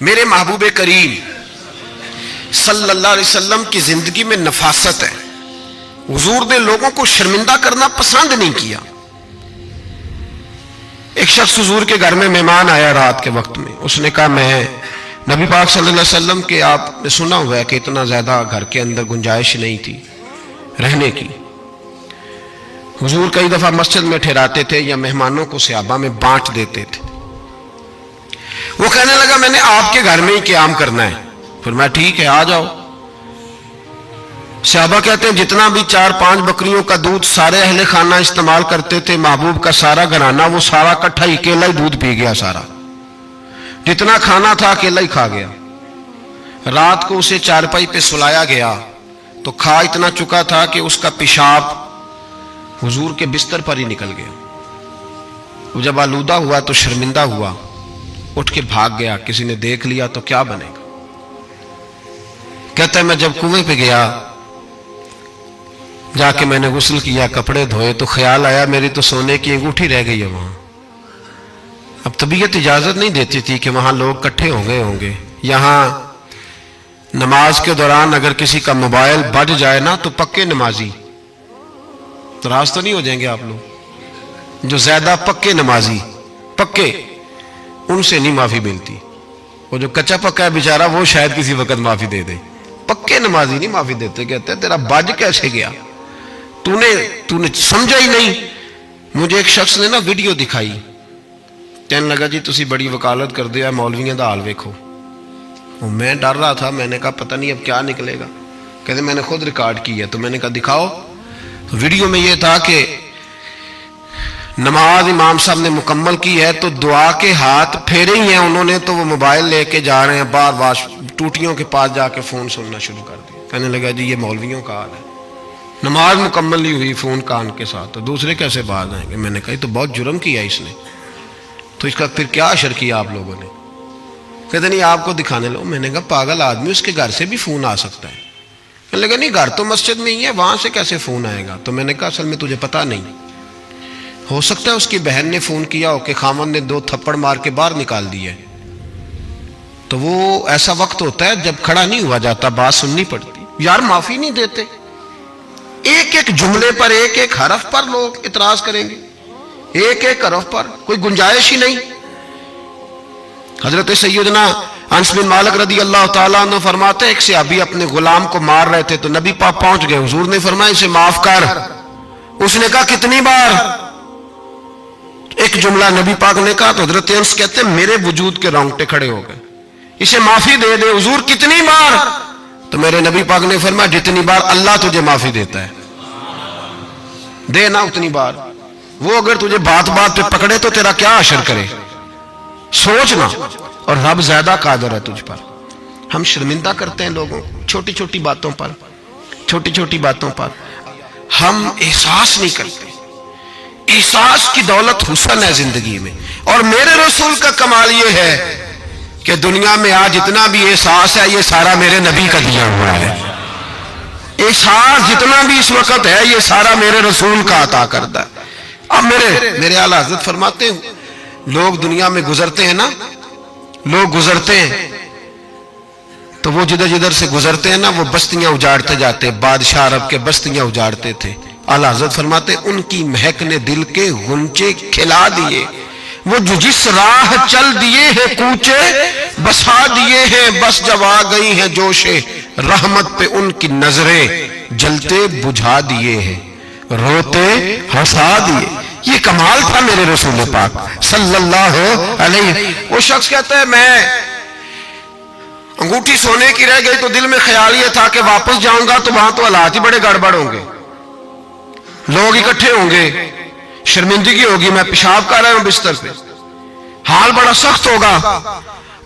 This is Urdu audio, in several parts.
میرے محبوب کریم صلی اللہ علیہ وسلم کی زندگی میں نفاست ہے. حضور نے لوگوں کو شرمندہ کرنا پسند نہیں کیا. ایک شخص حضور کے گھر میں مہمان آیا رات کے وقت میں. اس نے کہا میں نبی پاک صلی اللہ علیہ وسلم کے آپ نے سنا ہوا ہے کہ اتنا زیادہ گھر کے اندر گنجائش نہیں تھی رہنے کی. حضور کئی دفعہ مسجد میں ٹھہراتے تھے یا مہمانوں کو صحابہ میں بانٹ دیتے تھے. وہ کہنے لگا میں نے آپ کے گھر میں ہی قیام کرنا ہے. پھر میں ٹھیک ہے آ جاؤ. صحابہ کہتے ہیں جتنا بھی 4-5 بکریوں کا دودھ سارے اہل خانہ استعمال کرتے تھے، محبوب کا سارا گھرانہ وہ سارا اکٹھا ہی اکیلا ہی دودھ پی گیا. سارا جتنا کھانا تھا اکیلا ہی کھا گیا. رات کو اسے چارپائی پہ سلایا گیا تو کھا اتنا چکا تھا کہ اس کا پیشاب حضور کے بستر پر ہی نکل گیا. وہ جب آلودہ ہوا تو شرمندہ ہوا، اٹھ کے بھاگ گیا. کسی نے دیکھ لیا تو کیا بنے گا. کہتا ہے میں جب کنویں پہ گیا، جا کے میں نے غسل کیا، کپڑے دھوئے تو خیال آیا میری تو سونے کی انگوٹھی رہ گئی ہے وہاں. اب طبیعت اجازت نہیں دیتی تھی کہ وہاں لوگ کٹھے ہو گئے ہوں گے. یہاں نماز کے دوران اگر کسی کا موبائل بج جائے نا تو پکے نمازی، ناراض تو نہیں ہو جائیں گے آپ لوگ، جو زیادہ پکے نمازی پکے ان سے نہیں معافی ملتی. وہ جو کچا پکا ہے بیچارہ وہ شاید کسی وقت معافی دے دے. پکے نمازی نہیں معافی دیتے. کہتے ہیں تیرا بج کیسے گیا، تو نے سمجھا ہی نہیں. مجھے ایک شخص نے نا ویڈیو دکھائی، کہنے لگا جی تسی بڑی وکالت کر دیا مولویاں دا حال ویکھو. میں ڈر رہا تھا، میں نے کہا پتہ نہیں اب کیا نکلے گا. کہتے میں نے خود ریکارڈ کی ہے. تو میں نے کہا دکھاؤ. ویڈیو میں یہ تھا کہ نماز امام صاحب نے مکمل کی ہے تو دعا کے ہاتھ پھیرے ہی ہیں انہوں نے، تو وہ موبائل لے کے جا رہے ہیں بار بار ٹوٹیوں کے پاس جا کے فون سننا شروع کر دیا. کہنے لگا جی یہ مولویوں کا حال ہے، نماز مکمل نہیں ہوئی فون کان کے ساتھ، تو دوسرے کیسے باز آئیں گے. میں نے کہا یہ تو بہت جرم کیا اس نے، تو اس کا پھر کیا اشر کیا آپ لوگوں نے. کہتے نہیں آپ کو دکھانے لو. میں نے کہا پاگل آدمی، اس کے گھر سے بھی فون آ سکتا ہے. کہنے لگا نہیں گھر تو مسجد میں ہی ہے، وہاں سے کیسے فون آئے گا. تو میں نے کہا اصل میں تجھے پتا نہیں، ہو سکتا ہے اس کی بہن نے فون کیا ہو کہ خامن نے 2 تھپڑ مار کے باہر نکال دیا ہے. تو وہ ایسا وقت ہوتا ہے جب کھڑا نہیں ہوا جاتا، بات سننی پڑتی. یار معافی نہیں دیتے، ایک ایک جملے پر ایک ایک حرف پر لوگ اعتراض کریں گے، ایک ایک حرف پر کوئی گنجائش ہی نہیں. حضرت سیدنا انس بن مالک رضی اللہ تعالیٰ عنہ فرماتے ایک صحابی اپنے غلام کو مار رہے تھے تو نبی پاک پہنچ گئے. حضور نے فرمایا اسے معاف کر. اس نے کہا کتنی بار؟ ایک جملہ نبی پاک نے کہا تو حضرت انس کہتے ہیں میرے وجود کے رونگٹے کھڑے ہو گئے. اسے معافی دے دے. حضور کتنی بار؟ تو میرے نبی پاک نے فرمایا جتنی بار اللہ تجھے معافی دیتا ہے دے نا اتنی بار. وہ اگر تجھے بات بات پہ پکڑے تو تیرا کیا اثر کرے، سوچنا. اور رب زیادہ قادر ہے تجھ پر. ہم شرمندہ کرتے ہیں لوگوں چھوٹی چھوٹی باتوں پر، چھوٹی چھوٹی باتوں پر ہم احساس نہیں کرتے. احساس کی دولت حسن ہے زندگی میں. اور میرے رسول کا کمال یہ ہے کہ دنیا میں آج جتنا بھی احساس ہے یہ سارا میرے نبی کا دیا ہوا ہے. احساس جتنا بھی اس وقت ہے یہ سارا میرے رسول کا عطا کردہ ہے. اب میرے اعلیٰ حضرت فرماتے ہیں لوگ دنیا میں گزرتے ہیں نا، لوگ گزرتے ہیں تو وہ جدھر جدھر سے گزرتے ہیں نا وہ بستیاں اجاڑتے جاتے. بادشاہ عرب کے بستیاں اجاڑتے تھے. اعلیٰ حضرت فرماتے ان کی مہک نے دل کے غنچے کھلا دیے. وہ جو جس راہ چل دیے ہیں کوچے بسا دیے ہیں، بس جب آ گئی ہیں جوش رحمت پہ ان کی نظریں جلتے بجھا دیے ہیں، روتے ہنسا دیے. یہ کمال تھا میرے رسول پاک صلی اللہ علیہ. وہ شخص کہتا ہے میں انگوٹھی سونے کی رہ گئی تو دل میں خیال یہ تھا کہ واپس جاؤں گا تو وہاں تو حالات ہی بڑے گڑبڑ ہوں گے، لوگ اکٹھے ہوں گے، شرمندگی ہوگی، میں پیشاب کر رہا ہوں بستر پہ، حال بڑا سخت ہوگا،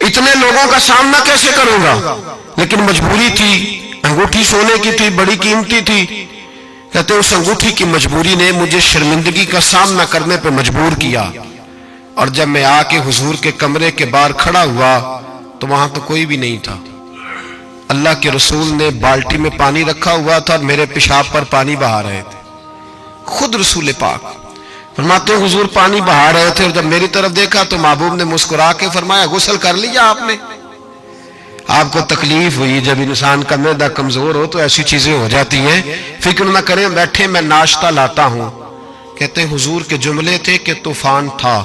اتنے لوگوں کا سامنا کیسے کروں گا. لیکن مجبوری تھی، انگوٹھی سونے کی تھی، بڑی قیمتی تھی. کہتے اس انگوٹھی کی مجبوری نے مجھے شرمندگی کا سامنا کرنے پہ مجبور کیا. اور جب میں آ کے حضور کے کمرے کے باہر کھڑا ہوا تو وہاں تو کوئی بھی نہیں تھا. اللہ کے رسول نے بالٹی میں پانی رکھا ہوا تھا اور میرے پیشاب پر پانی بہا رہے تھے. خود رسول پاک فرماتے ہیں حضور پانی بہا رہے تھے اور جب میری طرف دیکھا تو محبوب نے مسکرا کے فرمایا غسل کر لیا آپ نے؟ آپ کو تکلیف ہوئی جب انسان کا معدہ کمزور ہو تو ایسی چیزیں ہو جاتی ہیں، فکر نہ کریں، بیٹھے میں ناشتہ لاتا ہوں۔ کہتے ہیں حضور کے جملے تھے کہ طوفان تھا،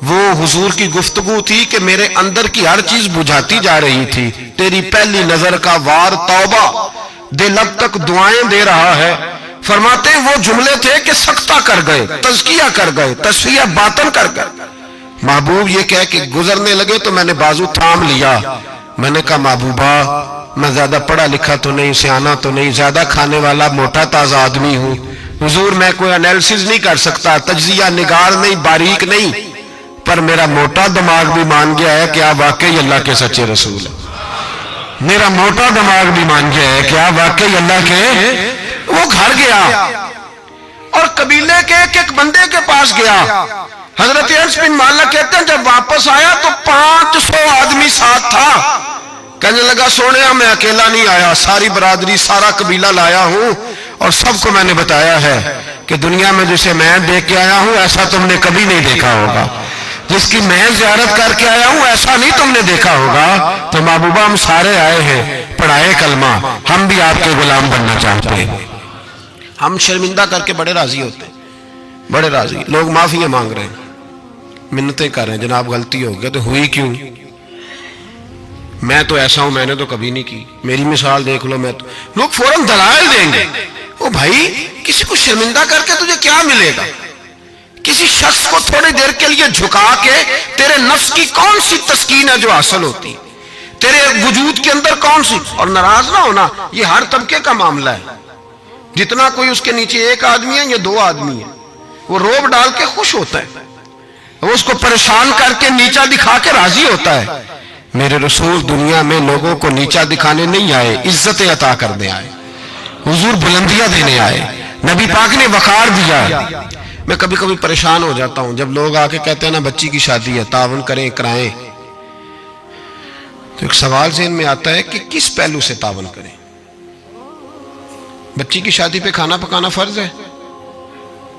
وہ حضور کی گفتگو تھی کہ میرے اندر کی ہر چیز بجھاتی جا رہی تھی۔ تیری پہلی نظر کا وار توبہ، دل اب تک دعائیں دے رہا ہے۔ فرماتے ہیں وہ جملے تھے کہ سکتہ کر گئے، تزکیہ کر گئے، تصفیہ باطن کر گئے۔ محبوب یہ کہہ کہ گزرنے لگے تو میں نے بازو تھام لیا، میں نے کہا محبوبہ میں زیادہ پڑھا لکھا تو نہیں، سیانا تو نہیں، زیادہ کھانے والا موٹا تازہ آدمی ہوں، حضور میں کوئی انالیسز نہیں کر سکتا، تجزیہ نگار نہیں، باریک نہیں، پر میرا موٹا دماغ بھی مان گیا ہے کہ آپ واقعی اللہ کے سچے رسول ہیں۔ میرا موٹا دماغ بھی مان گیا ہے کہ آپ واقعی اللہ کے۔ وہ گھر گیا اور قبیلے کے ایک بندے کے پاس گیا۔ حضرت انس بن مالک کہتے ہیں جب واپس آیا تو 500 آدمی ساتھ تھا۔ کہنے لگا سونیا میں اکیلا نہیں آیا، ساری برادری سارا قبیلہ لایا ہوں اور سب کو میں نے بتایا ہے کہ دنیا میں جسے میں دیکھ کے آیا ہوں ایسا تم نے کبھی نہیں دیکھا ہوگا، جس کی میں زیارت کر کے آیا ہوں ایسا نہیں تم نے دیکھا ہوگا۔ تو محبوبہ ہم سارے آئے ہیں، پڑھائے کلمہ، ہم بھی آپ کے غلام بننا چاہتے ہیں۔ ہم شرمندہ کر کے بڑے راضی ہوتے ہیں، بڑے راضی، لوگ معافیاں مانگ رہے ہیں، منتیں کر رہے ہیں، جناب غلطی ہو گئی تو ہوئی کیوں؟ میں تو ایسا ہوں، میں نے تو کبھی نہیں کی، میری مثال دیکھ لو، میں تو لوگ فوراً دلائل دیں گے۔ او بھائی کسی کو شرمندہ کر کے تجھے کیا ملے گا؟ کسی شخص کو تھوڑی دیر کے لیے جھکا کے تیرے نفس کی کون سی تسکین ہے جو حاصل ہوتی، تیرے وجود کے اندر کون سی؟ اور ناراض نہ ہونا، یہ ہر طبقے کا معاملہ ہے، جتنا کوئی اس کے نیچے ایک آدمی ہے یا 2 آدمی ہے، وہ روب ڈال کے خوش ہوتا ہے، وہ اس کو پریشان کر کے نیچا دکھا کے راضی ہوتا ہے۔ میرے رسول دنیا میں لوگوں کو نیچا دکھانے نہیں آئے، عزت عطا کرنے آئے، حضور بلندیاں دینے آئے، نبی پاک نے وقار دیا۔ میں کبھی کبھی پریشان ہو جاتا ہوں جب لوگ آ کے کہتے ہیں نا بچی کی شادی ہے، تعاون کریں کرائیں، تو ایک سوال ذہن میں آتا ہے کہ کس پہلو سے تعاون کریں؟ بچی کی شادی پہ کھانا پکانا فرض ہے؟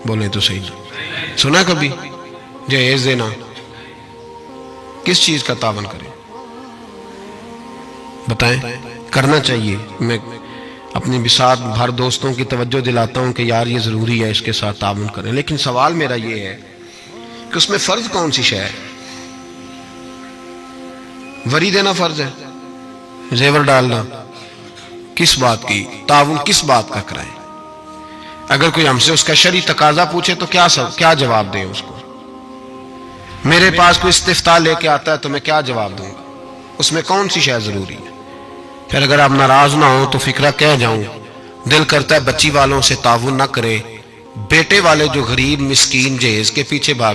بولیں تو صحیح، سنا کبھی جہیز دینا؟ کس چیز کا تعاون کریں بتائیں؟ کرنا چاہیے۔ میں اپنی بساط بھر دوستوں کی توجہ دلاتا ہوں کہ یار یہ ضروری ہے، اس کے ساتھ تعاون کریں، لیکن سوال میرا یہ ہے کہ اس میں فرض کون سی شے ہے؟ وری دینا فرض ہے، زیور ڈالنا کس بات کی؟ تعاون کس بات کا کرائیں؟ اگر کوئی ہم سے اس کا شرعی تقاضا پوچھے تو کیا جواب دیں اس کو؟ میرے پاس کوئی استفتاء لے کے آتا ہے تو میں کیا جواب دوں گا؟ اس میں کون سی شے ضروری ہے؟ پھر اگر آپ ناراض نہ ہو تو فکرہ کہہ جاؤں، دل کرتا ہے بچی والوں سے تعاون نہ کرے، بیٹے والے جو غریب مسکین جہیز کے پیچھے بھاگ